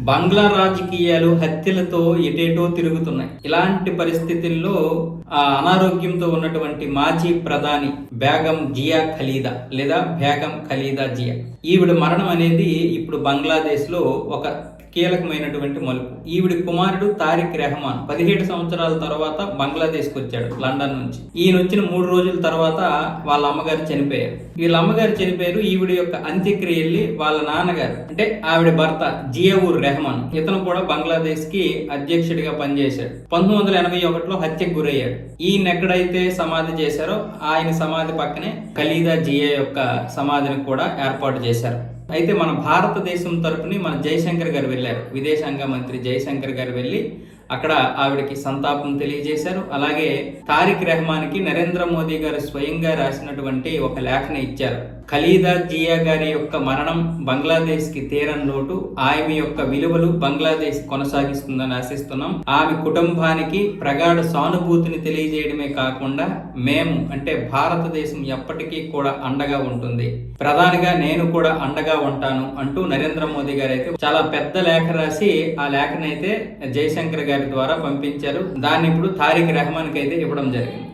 బంగ్లా రాజకీయాలు హత్యలతో ఎటేటో తిరుగుతున్నాయి. ఇలాంటి పరిస్థితుల్లో అనారోగ్యంతో ఉన్నటువంటి మాజీ ప్రధాని బేగం జియా ఖలీదా లేదా బేగం ఖలీదా జియా, ఈవిడ మరణం అనేది ఇప్పుడు బంగ్లాదేశ్ లో ఒక కీలకమైనటువంటి మలుపు. ఈవిడి కుమారుడు తారిక్ రెహమాన్ 17 సంవత్సరాల తర్వాత బంగ్లాదేశ్కి వచ్చాడు లండన్ నుంచి. ఈయన వచ్చిన 3 రోజుల తర్వాత వాళ్ళ అమ్మగారు చనిపోయారు. వీళ్ళ అమ్మగారు చనిపోయారు. ఈవిడ యొక్క అంత్యక్రియల్ని వాళ్ళ నాన్నగారు అంటే ఆవిడ భర్త జియావుర్ రెహమాన్, ఇతను కూడా బంగ్లాదేశ్ కి అధ్యక్షుడిగా పనిచేశాడు. 1981లో హత్యకు గురయ్యాడు. ఈయన ఎక్కడైతే సమాధి చేశారో ఆయన సమాధి పక్కనే ఖలీదా జియా యొక్క సమాధిని కూడా ఏర్పాటు చేశారు. అయితే మన భారతదేశం తరపుని మన జయశంకర్ గారు వెళ్ళారు. విదేశాంగ మంత్రి జయశంకర్ గారు వెళ్ళి అక్కడ ఆవిడకి సంతాపం తెలియజేశారు. అలాగే తారిక్ రెహమాన్కి నరేంద్ర మోదీ గారు స్వయంగా రాసినటువంటి ఒక లేఖను ఇచ్చారు. ఖలీదా జియా గారి యొక్క మరణం బంగ్లాదేశ్ కి తీరని లోటు, ఆమె యొక్క విలువలు బంగ్లాదేశ్ కొనసాగిస్తుందని ఆశిస్తున్నాం. ఆమె కుటుంబానికి ప్రగాఢ సానుభూతిని తెలియజేయడమే కాకుండా మేము అంటే భారతదేశం ఎప్పటికీ కూడా అండగా ఉంటుంది, ప్రధానిగా నేను కూడా అండగా ఉంటాను అంటూ నరేంద్ర మోదీ గారు అయితే చాలా పెద్ద లేఖ రాసి ఆ లేఖనైతే జయశంకర్ గారి ద్వారా పంపించారు. దాన్ని ఇప్పుడు తారిక్ రెహమాన్ కి అయితే ఇవ్వడం జరిగింది.